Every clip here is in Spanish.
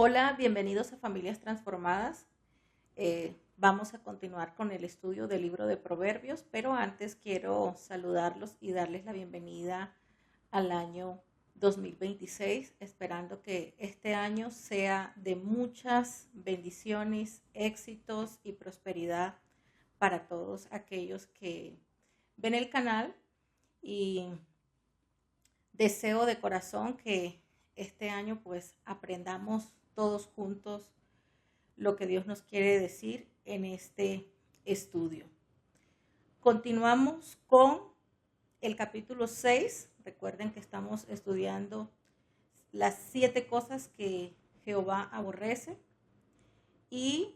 Hola, bienvenidos a Familias Transformadas. Vamos a continuar con el estudio del libro de Proverbios, pero antes quiero saludarlos y darles la bienvenida al año 2026, esperando que este año sea de muchas bendiciones, éxitos y prosperidad para todos aquellos que ven el canal y deseo de corazón que este año pues aprendamos todos juntos lo que Dios nos quiere decir en este estudio. Continuamos con el capítulo 6. Recuerden que estamos estudiando las 7 cosas que Jehová aborrece y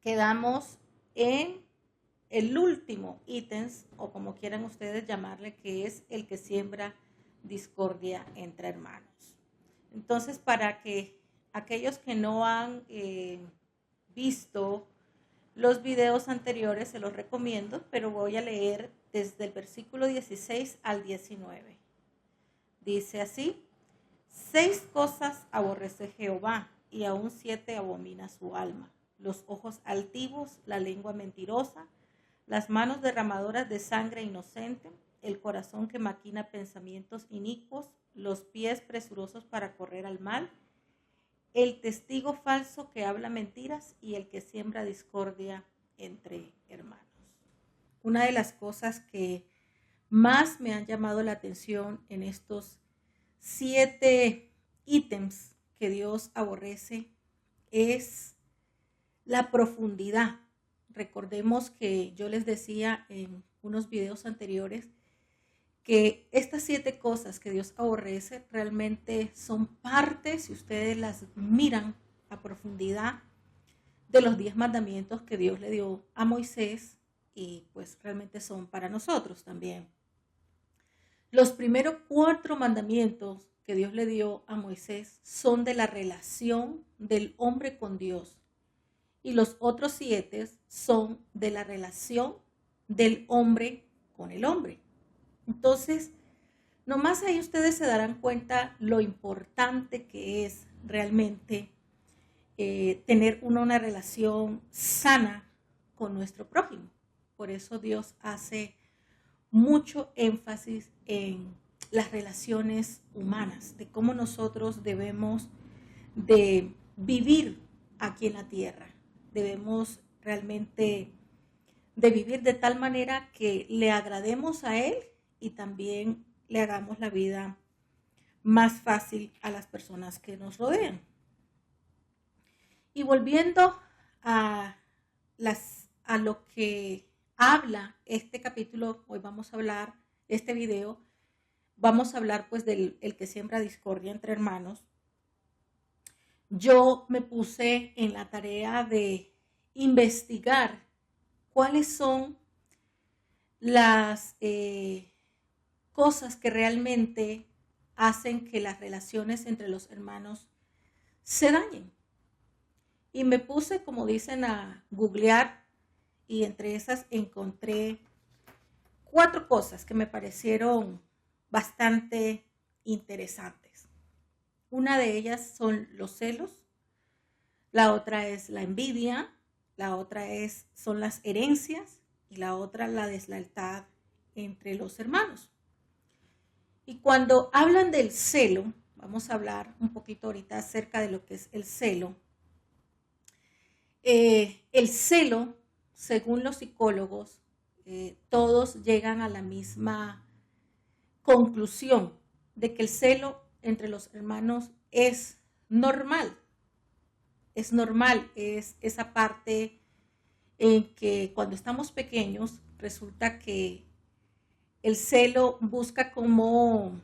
quedamos en el último ítem, o como quieran ustedes llamarle, que es el que siembra discordia entre hermanos. Entonces, para que aquellos que no han visto los videos anteriores, se los recomiendo, pero voy a leer desde el versículo 16 al 19. Dice así: 6 cosas aborrece Jehová, y aún 7 abomina su alma: los ojos altivos, la lengua mentirosa, las manos derramadoras de sangre inocente, el corazón que maquina pensamientos inicuos, los pies presurosos para correr al mal, el testigo falso que habla mentiras y el que siembra discordia entre hermanos. Una de las cosas que más me han llamado la atención en estos 7 ítems que Dios aborrece es la profundidad. Recordemos que yo les decía en unos videos anteriores que estas 7 cosas que Dios aborrece realmente son parte, si ustedes las miran a profundidad, de los 10 mandamientos que Dios le dio a Moisés, y pues realmente son para nosotros también. Los primeros 4 mandamientos que Dios le dio a Moisés son de la relación del hombre con Dios, y los otros 7 son de la relación del hombre con el hombre. Entonces, nomás ahí ustedes se darán cuenta lo importante que es realmente tener una relación sana con nuestro prójimo. Por eso Dios hace mucho énfasis en las relaciones humanas, de cómo nosotros debemos de vivir aquí en la tierra. Debemos realmente de vivir de tal manera que le agrademos a Él y también le hagamos la vida más fácil a las personas que nos rodean. Y volviendo a lo que habla este capítulo, hoy vamos a hablar, este video, vamos a hablar pues del el que siembra discordia entre hermanos. Yo me puse en la tarea de investigar cuáles son las cosas que realmente hacen que las relaciones entre los hermanos se dañen. Y me puse, como dicen, a googlear, y entre esas encontré 4 cosas que me parecieron bastante interesantes. Una de ellas son los celos, la otra es la envidia, la otra son las herencias, y la otra la deslealtad entre los hermanos. Y cuando hablan del celo, vamos a hablar un poquito ahorita acerca de lo que es el celo. El celo, según los psicólogos, todos llegan a la misma conclusión de que el celo entre los hermanos es normal. Es normal, es esa parte en que cuando estamos pequeños resulta que el celo busca como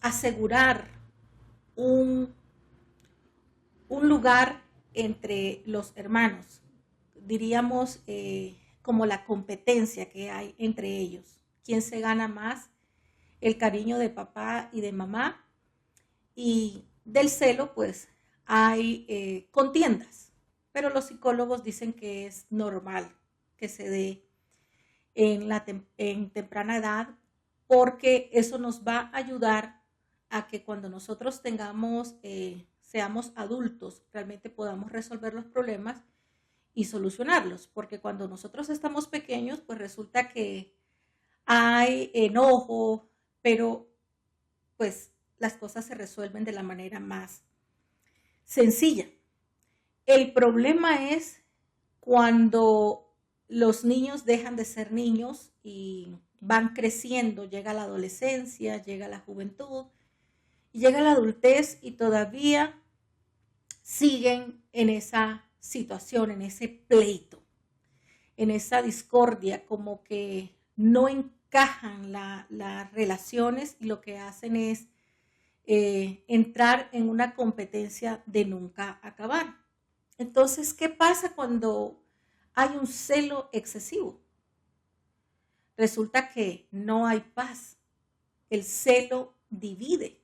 asegurar un lugar entre los hermanos, diríamos como la competencia que hay entre ellos, quién se gana más el cariño de papá y de mamá, y del celo pues hay contiendas, pero los psicólogos dicen que es normal que se dé en temprana edad, porque eso nos va a ayudar a que cuando nosotros tengamos seamos adultos, realmente podamos resolver los problemas y solucionarlos, porque cuando nosotros estamos pequeños, pues resulta que hay enojo, pero pues las cosas se resuelven de la manera más sencilla. El problema es cuando los niños dejan de ser niños y van creciendo, llega la adolescencia, llega la juventud y llega la adultez y todavía siguen en esa situación, en ese pleito, en esa discordia, como que no encajan las relaciones y lo que hacen es entrar en una competencia de nunca acabar. Entonces, ¿qué pasa cuando hay un celo excesivo? Resulta que no hay paz. El celo divide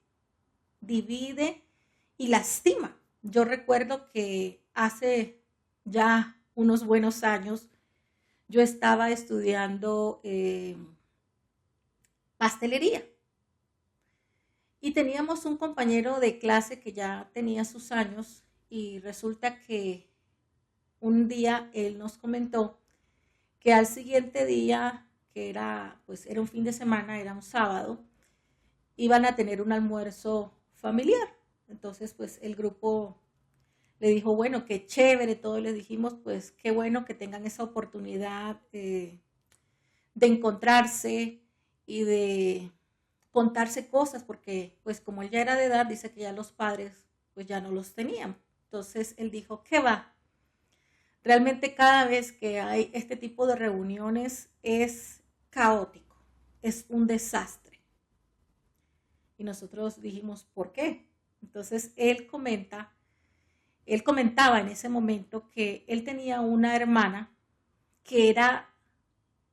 y lastima. Yo recuerdo que hace ya unos buenos años yo estaba estudiando pastelería y teníamos un compañero de clase que ya tenía sus años y resulta que un día él nos comentó que al siguiente día, que era un fin de semana, era un sábado, iban a tener un almuerzo familiar. Entonces, pues el grupo le dijo, bueno, qué chévere, todos le dijimos, pues qué bueno que tengan esa oportunidad de encontrarse y de contarse cosas, porque pues como él ya era de edad, dice que ya los padres pues ya no los tenían. Entonces él dijo, ¿qué va? Realmente cada vez que hay este tipo de reuniones es caótico, es un desastre. Y nosotros dijimos, ¿por qué? Entonces él comentaba en ese momento que él tenía una hermana que era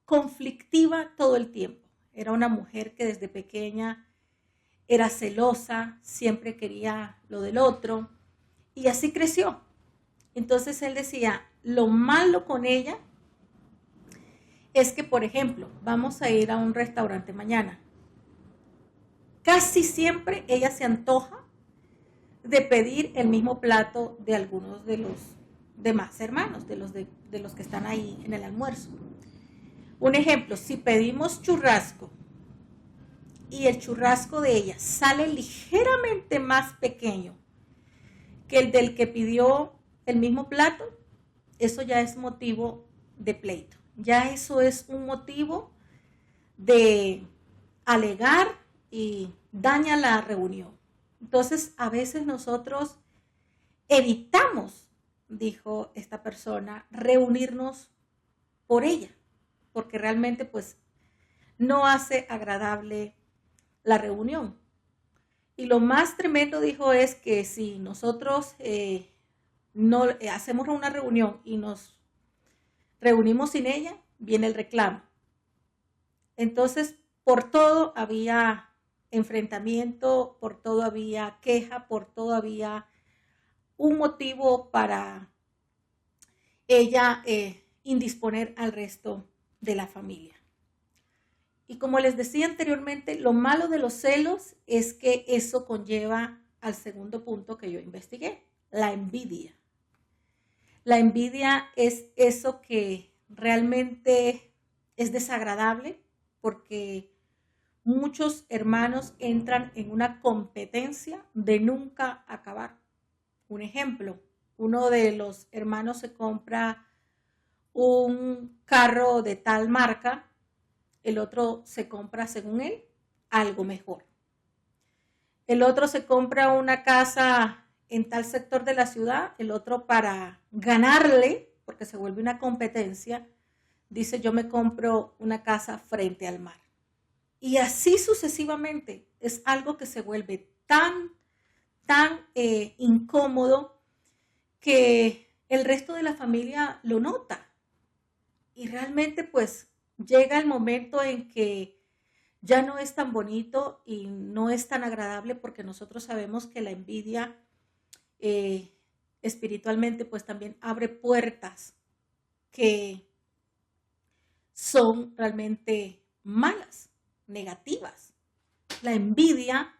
conflictiva todo el tiempo. Era una mujer que desde pequeña era celosa, siempre quería lo del otro y así creció. Entonces él decía, lo malo con ella es que, por ejemplo, vamos a ir a un restaurante mañana. Casi siempre ella se antoja de pedir el mismo plato de algunos de los demás hermanos, de los que están ahí en el almuerzo. Un ejemplo, si pedimos churrasco y el churrasco de ella sale ligeramente más pequeño que el del que pidió el mismo plato, eso ya es motivo de pleito. Ya eso es un motivo de alegar y daña la reunión. Entonces, a veces nosotros evitamos, dijo esta persona, reunirnos por ella, porque realmente pues no hace agradable la reunión. Y lo más tremendo, dijo, es que si nosotros no hacemos una reunión y nos reunimos sin ella, viene el reclamo. Entonces, por todo había enfrentamiento, por todo había queja, por todo había un motivo para ella indisponer al resto de la familia. Y como les decía anteriormente, lo malo de los celos es que eso conlleva al segundo punto que yo investigué, la envidia. La envidia es eso que realmente es desagradable porque muchos hermanos entran en una competencia de nunca acabar. Un ejemplo, uno de los hermanos se compra un carro de tal marca, el otro se compra, según él, algo mejor. El otro se compra una casa en tal sector de la ciudad, el otro para ganarle, porque se vuelve una competencia, dice yo me compro una casa frente al mar. Y así sucesivamente, es algo que se vuelve tan incómodo que el resto de la familia lo nota. Y realmente pues llega el momento en que ya no es tan bonito y no es tan agradable porque nosotros sabemos que la envidia espiritualmente pues también abre puertas que son realmente malas, negativas. La envidia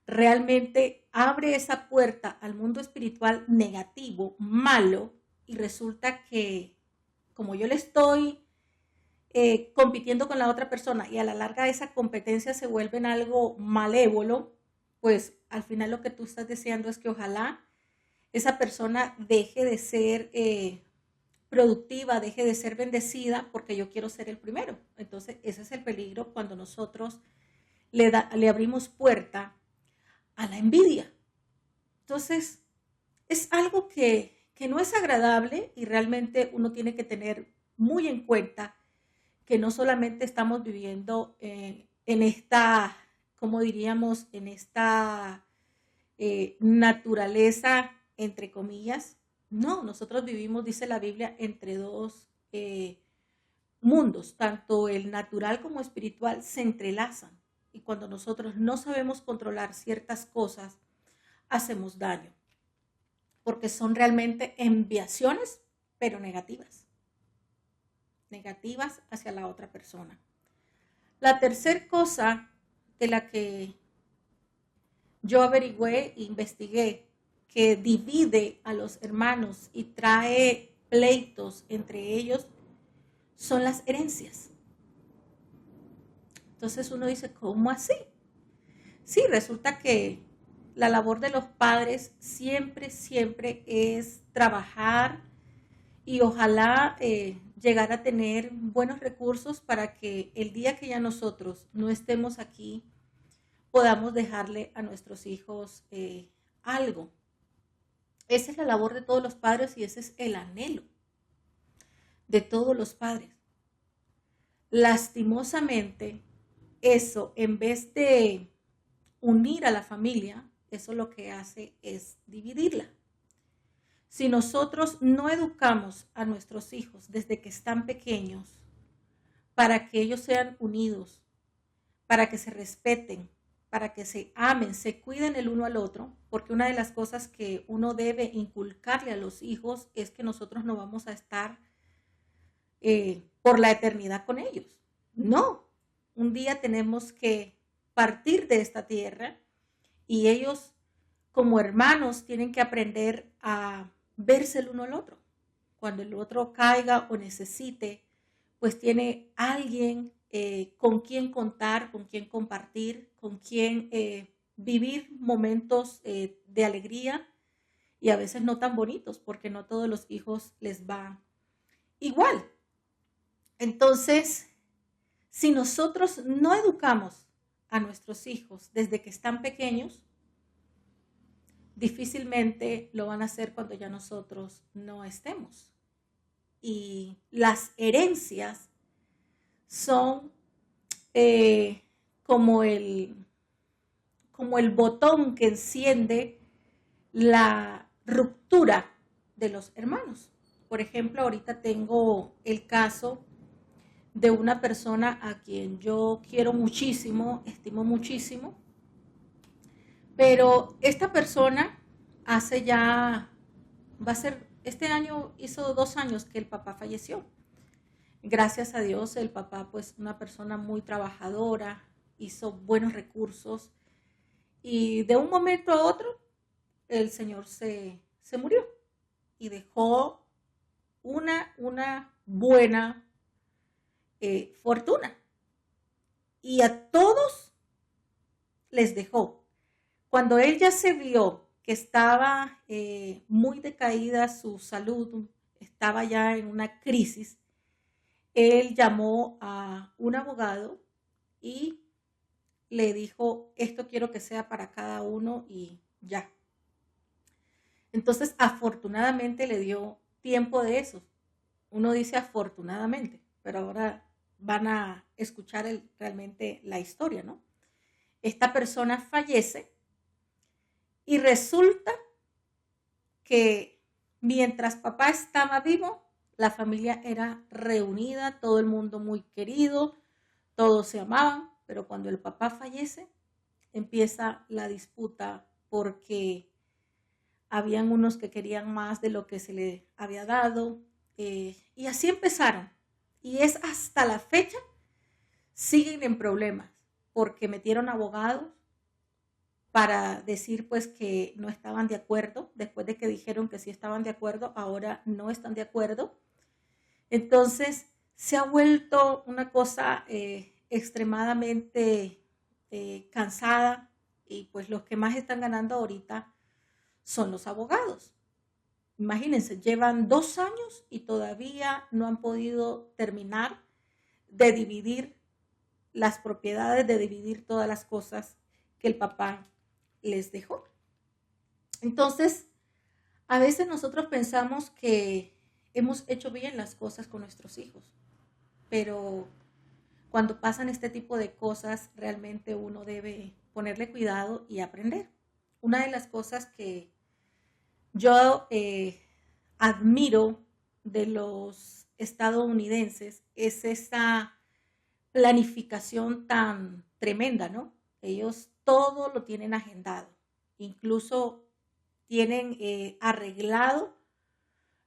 realmente abre esa puerta al mundo espiritual negativo, malo, y resulta que como yo le estoy compitiendo con la otra persona y a la larga esa competencia se vuelve en algo malévolo, pues al final lo que tú estás deseando es que ojalá esa persona deje de ser productiva, deje de ser bendecida porque yo quiero ser el primero. Entonces ese es el peligro cuando nosotros le abrimos puerta a la envidia. Entonces es algo que no es agradable y realmente uno tiene que tener muy en cuenta que no solamente estamos viviendo en esta, como diríamos, en esta naturaleza, entre comillas. No, nosotros vivimos, dice la Biblia, entre dos mundos, tanto el natural como espiritual se entrelazan. Y cuando nosotros no sabemos controlar ciertas cosas, hacemos daño, porque son realmente enviaciones, pero negativas hacia la otra persona. La tercera cosa de la que yo averigüé e investigué que divide a los hermanos y trae pleitos entre ellos son las herencias. Entonces uno dice, ¿cómo así? Sí, resulta que la labor de los padres siempre es trabajar y ojalá llegar a tener buenos recursos para que el día que ya nosotros no estemos aquí, podamos dejarle a nuestros hijos algo. Esa es la labor de todos los padres y ese es el anhelo de todos los padres. Lastimosamente, eso en vez de unir a la familia, eso lo que hace es dividirla. Si nosotros no educamos a nuestros hijos desde que están pequeños para que ellos sean unidos, para que se respeten, para que se amen, se cuiden el uno al otro, porque una de las cosas que uno debe inculcarle a los hijos es que nosotros no vamos a estar por la eternidad con ellos. No, un día tenemos que partir de esta tierra y ellos como hermanos tienen que aprender a verse el uno al otro. Cuando el otro caiga o necesite, pues tiene alguien con quien contar, con quien compartir, con quien vivir momentos de alegría y a veces no tan bonitos, porque no todos los hijos les va igual. Entonces, si nosotros no educamos a nuestros hijos desde que están pequeños, difícilmente lo van a hacer cuando ya nosotros no estemos. Y las herencias son como el botón que enciende la ruptura de los hermanos. Por ejemplo, ahorita tengo el caso de una persona a quien yo quiero muchísimo, estimo muchísimo, pero esta persona hace ya, este año hizo 2 años que el papá falleció. Gracias a Dios, el papá, pues una persona muy trabajadora, hizo buenos recursos y de un momento a otro el señor se murió y dejó una buena fortuna y a todos les dejó. Cuando él ya se vio que estaba muy decaída su salud, estaba ya en una crisis, él llamó a un abogado y le dijo, esto quiero que sea para cada uno y ya. Entonces, afortunadamente le dio tiempo de eso. Uno dice afortunadamente, pero ahora van a escuchar realmente la historia, ¿no? Esta persona fallece y resulta que mientras papá estaba vivo, la familia era reunida, todo el mundo muy querido, todos se amaban, pero cuando el papá fallece, empieza la disputa porque habían unos que querían más de lo que se le había dado, y así empezaron. Y es hasta la fecha, siguen en problemas, porque metieron abogados, para decir pues que no estaban de acuerdo, después de que dijeron que sí estaban de acuerdo, ahora no están de acuerdo. Entonces se ha vuelto una cosa extremadamente cansada y pues los que más están ganando ahorita son los abogados. Imagínense, llevan 2 años y todavía no han podido terminar de dividir las propiedades, de dividir todas las cosas que el papá les dejó. Entonces, a veces nosotros pensamos que hemos hecho bien las cosas con nuestros hijos, pero cuando pasan este tipo de cosas, realmente uno debe ponerle cuidado y aprender. Una de las cosas que yo admiro de los estadounidenses es esa planificación tan tremenda, ¿no? Ellos todo lo tienen agendado, incluso tienen arreglado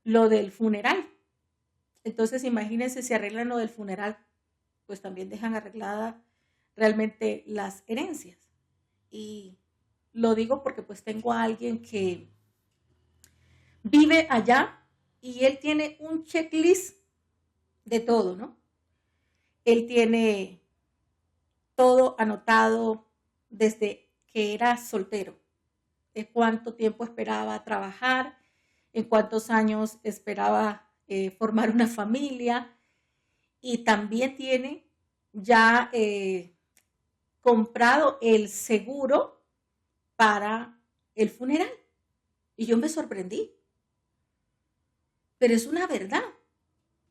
lo del funeral. Entonces, imagínense si arreglan lo del funeral, pues también dejan arreglada realmente las herencias. Y lo digo porque pues tengo a alguien que vive allá y él tiene un checklist de todo, ¿no? Él tiene todo anotado desde que era soltero, de cuánto tiempo esperaba trabajar, en cuántos años esperaba formar una familia, y también tiene ya comprado el seguro para el funeral. Y yo me sorprendí, pero es una verdad.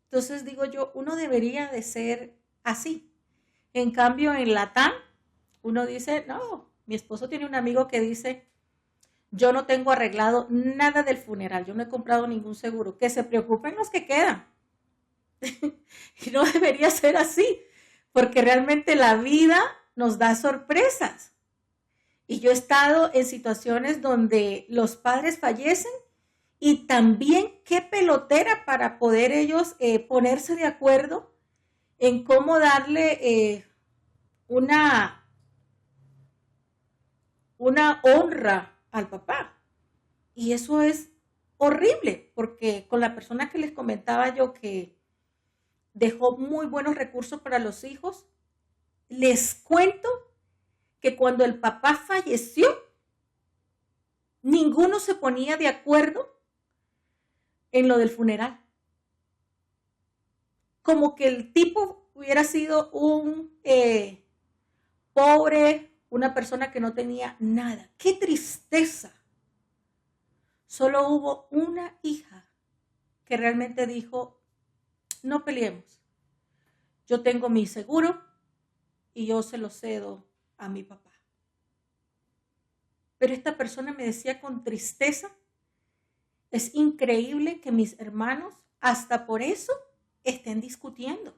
Entonces digo yo, uno debería de ser así. En cambio, en Latam, uno dice, no, mi esposo tiene un amigo que dice, yo no tengo arreglado nada del funeral, yo no he comprado ningún seguro, que se preocupen los que quedan. Y no debería ser así, porque realmente la vida nos da sorpresas. Y yo he estado en situaciones donde los padres fallecen y también qué pelotera para poder ellos ponerse de acuerdo en cómo darle una honra al papá. Y eso es horrible, porque con la persona que les comentaba yo que dejó muy buenos recursos para los hijos, les cuento que cuando el papá falleció, ninguno se ponía de acuerdo en lo del funeral. Como que el tipo hubiera sido un pobre, una persona que no tenía nada. ¡Qué tristeza! Solo hubo una hija que realmente dijo, no peleemos. Yo tengo mi seguro y yo se lo cedo a mi papá. Pero esta persona me decía con tristeza, es increíble que mis hermanos hasta por eso estén discutiendo.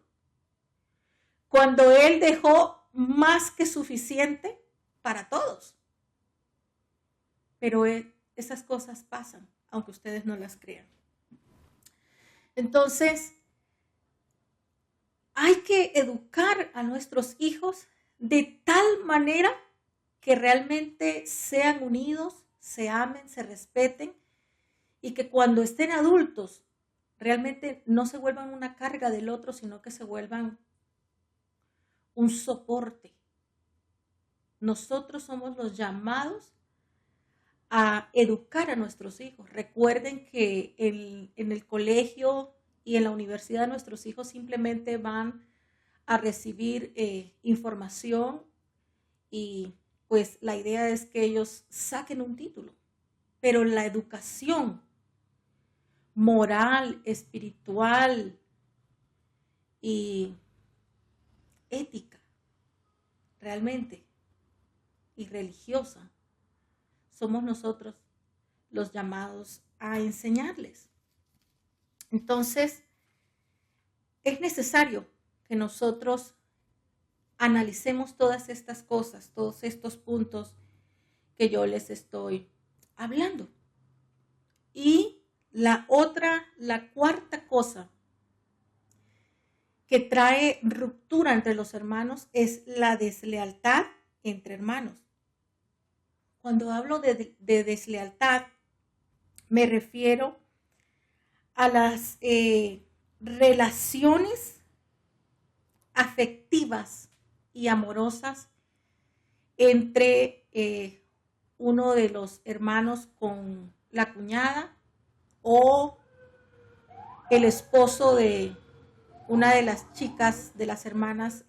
Cuando él dejó más que suficiente para todos. Pero esas cosas pasan, aunque ustedes no las crean. Entonces, hay que educar a nuestros hijos de tal manera que realmente sean unidos, se amen, se respeten y que cuando estén adultos realmente no se vuelvan una carga del otro, sino que se vuelvan un soporte. Nosotros somos los llamados a educar a nuestros hijos. Recuerden que en el colegio y en la universidad nuestros hijos simplemente van a recibir información y pues la idea es que ellos saquen un título. Pero la educación moral, espiritual y ética realmente y religiosa, somos nosotros los llamados a enseñarles. Entonces, es necesario que nosotros analicemos todas estas cosas, todos estos puntos que yo les estoy hablando. Y la cuarta cosa que trae ruptura entre los hermanos es la deslealtad entre hermanos. Cuando hablo de deslealtad, me refiero a las relaciones afectivas y amorosas entre uno de los hermanos con la cuñada o el esposo de una de las chicas, de las hermanas,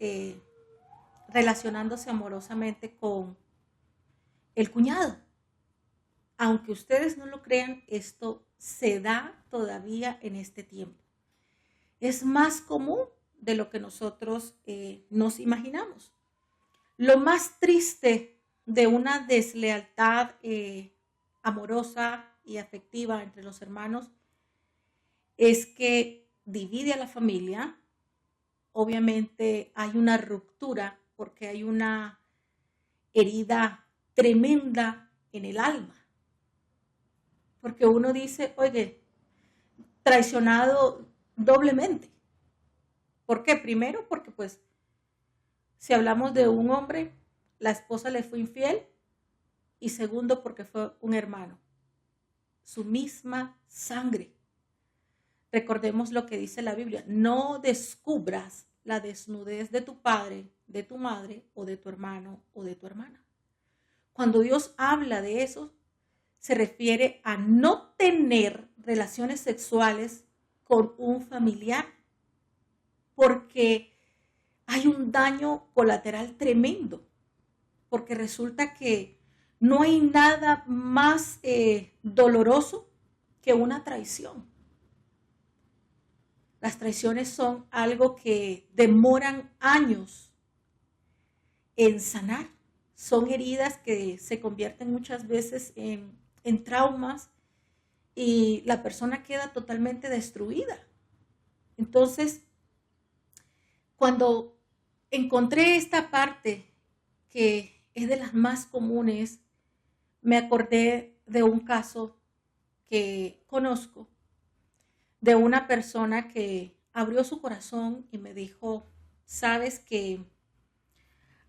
relacionándose amorosamente con el cuñado. Aunque ustedes no lo crean, esto se da todavía en este tiempo. Es más común de lo que nosotros nos imaginamos. Lo más triste de una deslealtad amorosa y afectiva entre los hermanos es que divide a la familia. Obviamente hay una ruptura porque hay una herida tremenda en el alma. Porque uno dice, oye, traicionado doblemente. ¿Por qué? Primero, porque pues si hablamos de un hombre, la esposa le fue infiel. Y segundo, porque fue un hermano. Su misma sangre. Recordemos lo que dice la Biblia. No descubras la desnudez de tu padre, de tu madre, o de tu hermano, o de tu hermana. Cuando Dios habla de eso, se refiere a no tener relaciones sexuales con un familiar, porque hay un daño colateral tremendo, porque resulta que no hay nada más doloroso que una traición. Las traiciones son algo que demoran años en sanar. Son heridas que se convierten muchas veces en traumas y la persona queda totalmente destruida. Entonces, cuando encontré esta parte que es de las más comunes, me acordé de un caso que conozco de una persona que abrió su corazón y me dijo, sabes que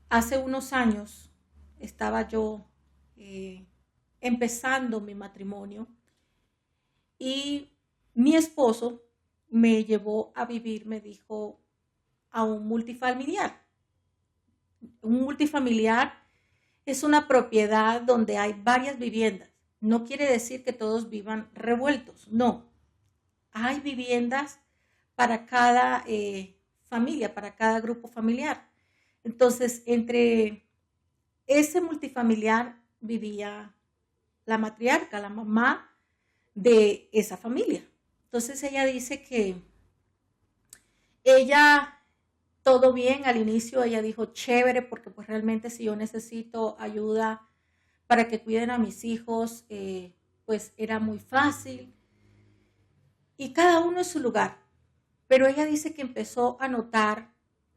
hace unos años estaba yo empezando mi matrimonio y mi esposo me llevó a vivir, me dijo, a un multifamiliar. Un multifamiliar es una propiedad donde hay varias viviendas. No quiere decir que todos vivan revueltos, no. Hay viviendas para cada familia, para cada grupo familiar. Entonces, entre ese multifamiliar vivía la matriarca, la mamá de esa familia. Entonces ella dice que ella, todo bien, al inicio ella dijo chévere, porque pues realmente si yo necesito ayuda para que cuiden a mis hijos, pues era muy fácil. Y cada uno en su lugar. Pero ella dice que empezó a notar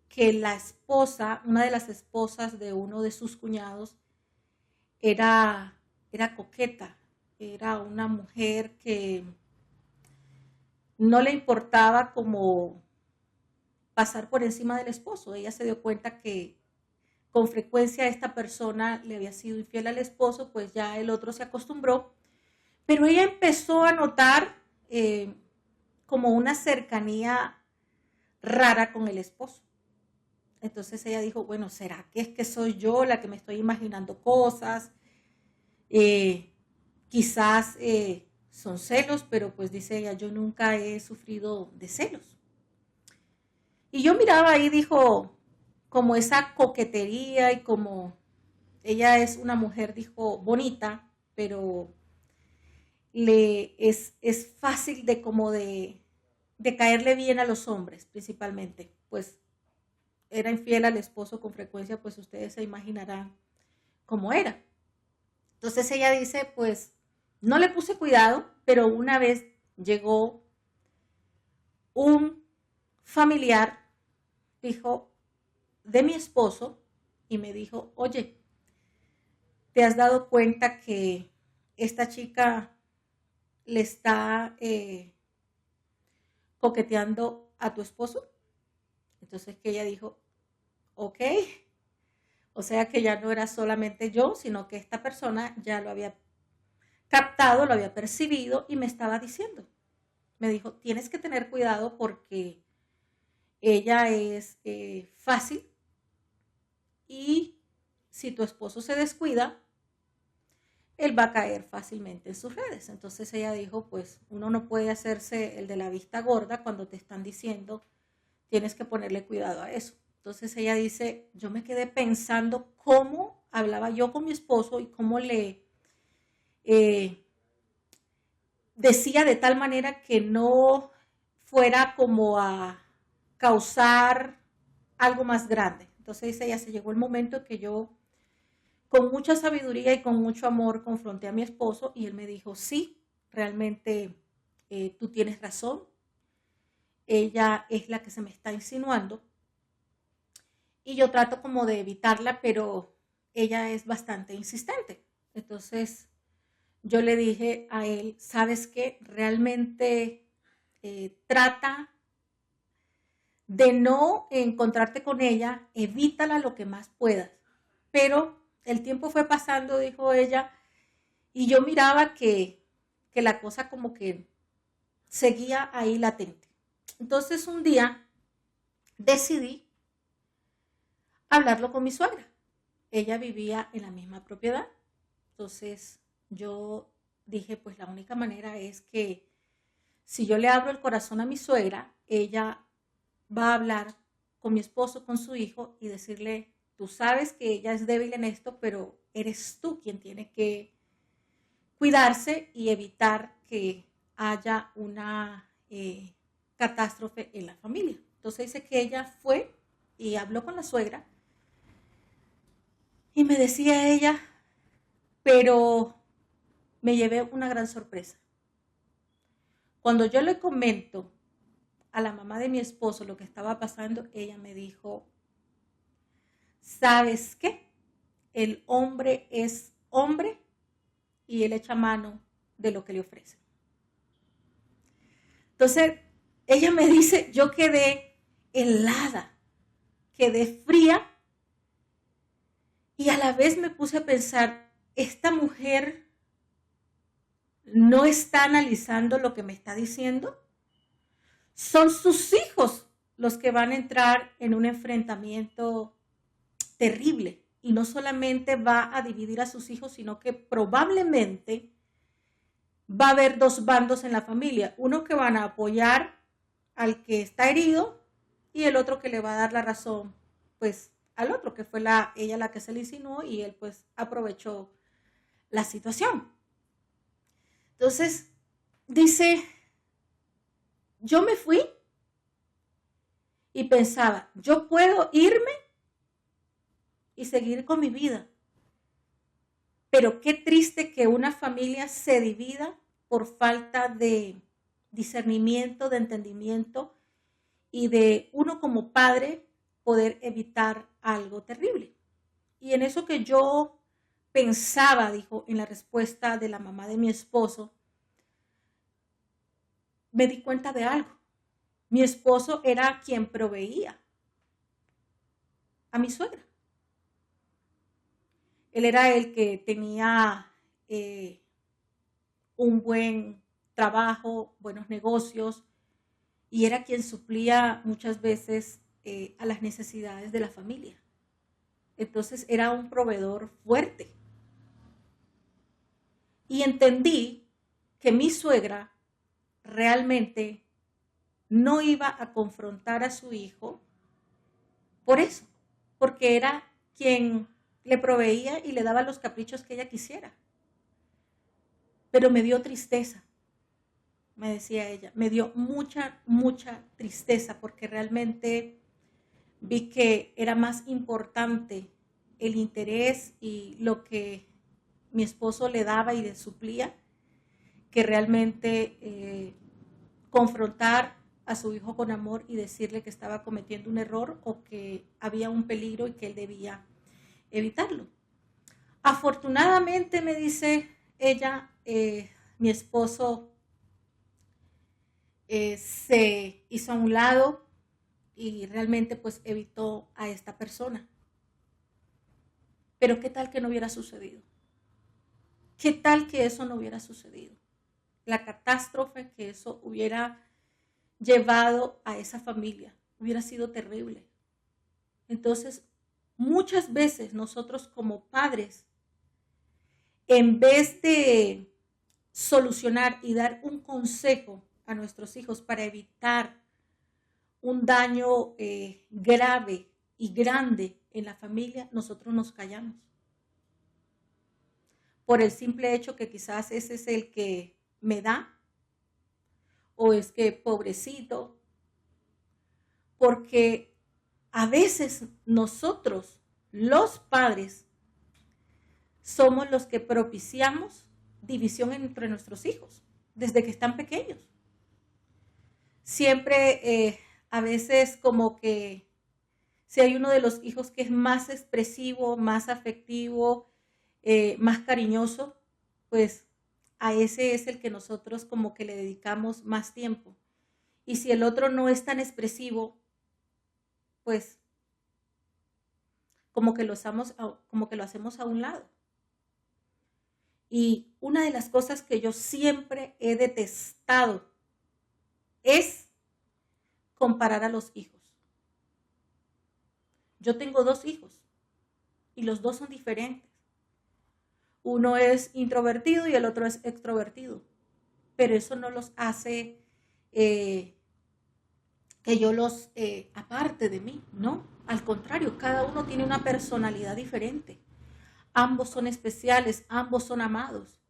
que la esposa, una de las esposas de uno de sus cuñados, era coqueta, era una mujer que no le importaba como pasar por encima del esposo. Ella se dio cuenta que con frecuencia esta persona le había sido infiel al esposo, pues ya el otro se acostumbró. Pero ella empezó a notar como una cercanía rara con el esposo. Entonces ella dijo, bueno, ¿será que es que soy yo la que me estoy imaginando cosas? Quizás son celos, pero pues dice ella, yo nunca he sufrido de celos. Y yo miraba ahí, dijo, como esa coquetería y como ella es una mujer, dijo, bonita, pero es fácil de como de caerle bien a los hombres, principalmente. Pues era infiel al esposo con frecuencia, pues ustedes se imaginarán cómo era. Entonces ella dice, pues no le puse cuidado, pero una vez llegó un familiar, dijo, de mi esposo, y me dijo, oye, ¿te has dado cuenta que esta chica le está coqueteando a tu esposo? Entonces que ella dijo, ok, O sea que ya no era solamente yo, sino que esta persona ya lo había captado, lo había percibido y me estaba diciendo. Me dijo, tienes que tener cuidado porque ella es fácil y si tu esposo se descuida, él va a caer fácilmente en sus redes. Entonces ella dijo, pues uno no puede hacerse el de la vista gorda cuando te están diciendo, tienes que ponerle cuidado a eso. Entonces ella dice, yo me quedé pensando cómo hablaba yo con mi esposo y cómo le decía de tal manera que no fuera como a causar algo más grande. Entonces dice ella, se llegó el momento que yo con mucha sabiduría y con mucho amor confronté a mi esposo y él me dijo, sí, realmente tú tienes razón, ella es la que se me está insinuando y yo trato como de evitarla, pero ella es bastante insistente. Entonces yo le dije a él, ¿sabes qué? Realmente trata de no encontrarte con ella, evítala lo que más puedas. Pero el tiempo fue pasando, dijo ella, y yo miraba que la cosa como que seguía ahí latente. Entonces un día decidí hablarlo con mi suegra. Ella vivía en la misma propiedad. Entonces yo dije, pues la única manera es que si yo le abro el corazón a mi suegra, ella va a hablar con mi esposo, con su hijo y decirle, tú sabes que ella es débil en esto, pero eres tú quien tiene que cuidarse y evitar que haya una catástrofe en la familia. Entonces dice que ella fue y habló con la suegra y me decía ella, pero me llevé una gran sorpresa. Cuando yo le comento a la mamá de mi esposo lo que estaba pasando, ella me dijo, ¿sabes qué? El hombre es hombre y él echa mano de lo que le ofrecen. Entonces, ella me dice, yo quedé helada, quedé fría y a la vez me puse a pensar, esta mujer no está analizando lo que me está diciendo. Son sus hijos los que van a entrar en un enfrentamiento terrible y no solamente va a dividir a sus hijos, sino que probablemente va a haber dos bandos en la familia, uno que van a apoyar al que está herido y el otro que le va a dar la razón pues al otro, que fue ella la que se le insinuó y él pues aprovechó la situación. Entonces, dice, yo me fui y pensaba, yo puedo irme y seguir con mi vida, pero qué triste que una familia se divida por falta de discernimiento, de entendimiento y de uno como padre poder evitar algo terrible. Y en eso que yo pensaba, dijo, en la respuesta de la mamá de mi esposo, me di cuenta de algo. Mi esposo era quien proveía a mi suegra. Él era el que tenía un buen trabajo, buenos negocios, y era quien suplía muchas veces a las necesidades de la familia. Entonces era un proveedor fuerte. Y entendí que mi suegra realmente no iba a confrontar a su hijo por eso, porque era quien le proveía y le daba los caprichos que ella quisiera. Pero me dio tristeza, me decía ella, me dio mucha, mucha tristeza porque realmente vi que era más importante el interés y lo que mi esposo le daba y le suplía que realmente confrontar a su hijo con amor y decirle que estaba cometiendo un error o que había un peligro y que él debía evitarlo. Afortunadamente, me dice ella, mi esposo se hizo a un lado y realmente pues evitó a esta persona. Pero ¿qué tal que no hubiera sucedido? ¿Qué tal que eso no hubiera sucedido? La catástrofe que eso hubiera llevado a esa familia hubiera sido terrible. Entonces, muchas veces nosotros como padres, en vez de solucionar y dar un consejo a nuestros hijos para evitar un daño grave y grande en la familia, nosotros nos callamos. Por el simple hecho que quizás ese es el que me da, o es que pobrecito, porque a veces nosotros, los padres, somos los que propiciamos división entre nuestros hijos, desde que están pequeños. Siempre, a veces como que si hay uno de los hijos que es más expresivo, más afectivo, más cariñoso, pues a ese es el que nosotros como que le dedicamos más tiempo. Y si el otro no es tan expresivo, pues como que lo hacemos a un lado. Y una de las cosas que yo siempre he detestado es comparar a los hijos. Yo tengo 2 hijos y los 2 son diferentes. Uno es introvertido y el otro es extrovertido, pero eso no los hace que yo los aparte de mí, ¿no? Al contrario, cada uno tiene una personalidad diferente. Ambos son especiales, ambos son amados,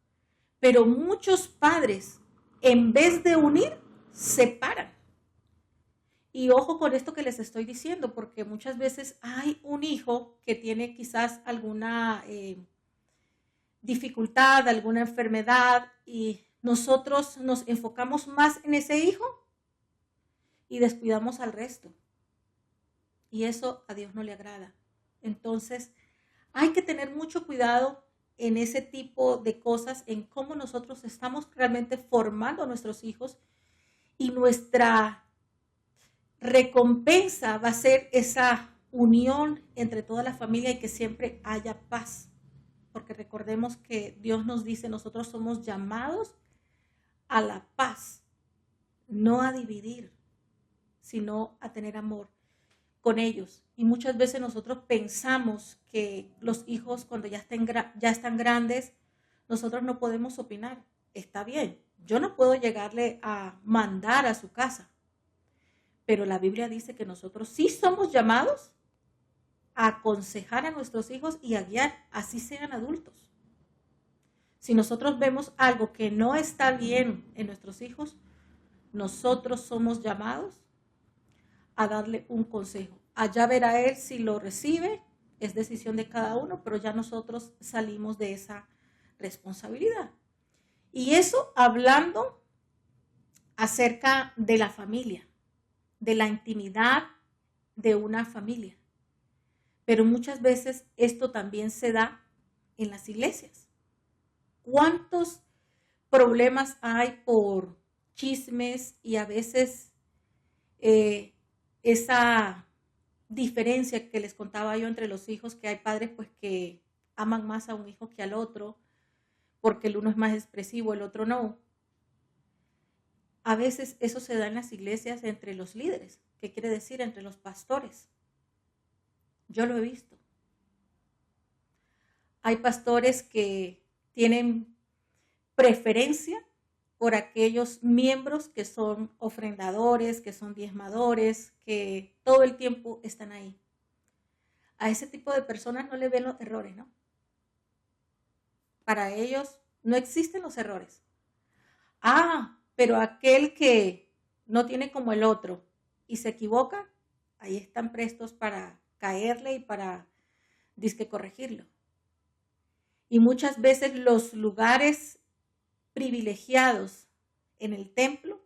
pero muchos padres, en vez de unir, separan. Y ojo con esto que les estoy diciendo, porque muchas veces hay un hijo que tiene quizás alguna dificultad, alguna enfermedad, y nosotros nos enfocamos más en ese hijo y descuidamos al resto. Y eso a Dios no le agrada. Entonces, hay que tener mucho cuidado en ese tipo de cosas, en cómo nosotros estamos realmente formando a nuestros hijos, y nuestra recompensa va a ser esa unión entre toda la familia y que siempre haya paz. Porque recordemos que Dios nos dice, nosotros somos llamados a la paz, no a dividir, sino a tener amor con ellos. Y muchas veces nosotros pensamos que los hijos cuando ya están grandes, nosotros no podemos opinar. Está bien, yo no puedo llegarle a mandar a su casa, pero la Biblia dice que nosotros sí somos llamados a aconsejar a nuestros hijos y a guiar, así sean adultos. Si nosotros vemos algo que no está bien en nuestros hijos, nosotros somos llamados a darle un consejo. Allá verá él si lo recibe, es decisión de cada uno, pero ya nosotros salimos de esa responsabilidad. Y eso hablando acerca de la familia, de la intimidad de una familia. Pero muchas veces esto también se da en las iglesias. ¿Cuántos problemas hay por chismes y a veces esa diferencia que les contaba yo entre los hijos, que hay padres pues que aman más a un hijo que al otro porque el uno es más expresivo, el otro no? A veces eso se da en las iglesias entre los líderes, ¿qué quiere decir? Entre los pastores. Yo lo he visto. Hay pastores que tienen preferencia por aquellos miembros que son ofrendadores, que son diezmadores, que todo el tiempo están ahí. A ese tipo de personas no le ven los errores, ¿no? Para ellos no existen los errores. Pero aquel que no tiene como el otro y se equivoca, ahí están prestos para caerle y para disque corregirlo. Y muchas veces los lugares privilegiados en el templo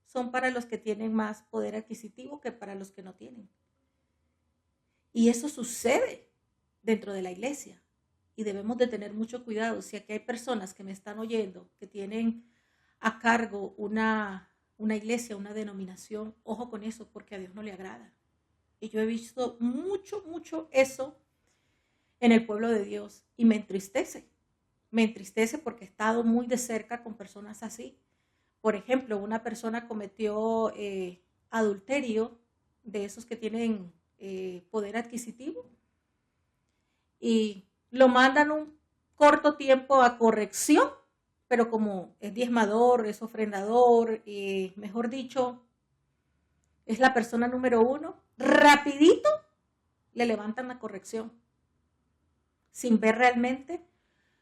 son para los que tienen más poder adquisitivo que para los que no tienen. Y eso sucede dentro de la iglesia. Y debemos de tener mucho cuidado. Si aquí hay personas que me están oyendo, que tienen a cargo una iglesia, una denominación, ojo con eso, porque a Dios no le agrada. Y yo he visto mucho eso en el pueblo de Dios y me entristece. Me entristece porque he estado muy de cerca con personas así. Por ejemplo, una persona cometió adulterio, de esos que tienen poder adquisitivo, y lo mandan un corto tiempo a corrección, pero como es diezmador, es ofrendador, mejor dicho, es la persona número 1, rapidito le levantan la corrección, sin ver realmente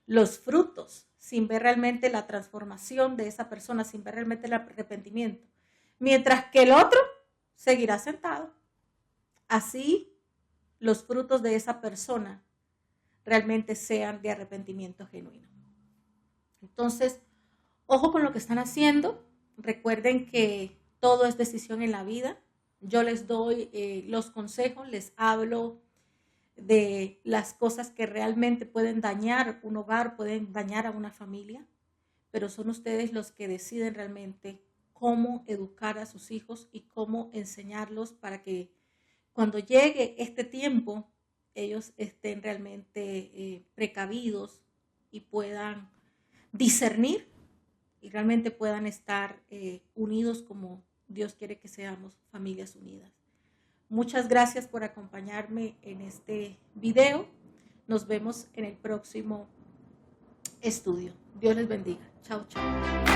los frutos, sin ver realmente la transformación de esa persona, sin ver realmente el arrepentimiento. Mientras que el otro seguirá sentado. Así los frutos de esa persona realmente sean de arrepentimiento genuino. Entonces, ojo con lo que están haciendo. Recuerden que todo es decisión en la vida. Yo les doy los consejos, les hablo de las cosas que realmente pueden dañar un hogar, pueden dañar a una familia, pero son ustedes los que deciden realmente cómo educar a sus hijos y cómo enseñarlos para que cuando llegue este tiempo ellos estén realmente precavidos y puedan discernir y realmente puedan estar unidos como Dios quiere que seamos, familias unidas. Muchas gracias por acompañarme en este video. Nos vemos en el próximo estudio. Dios les bendiga. Chao, chao.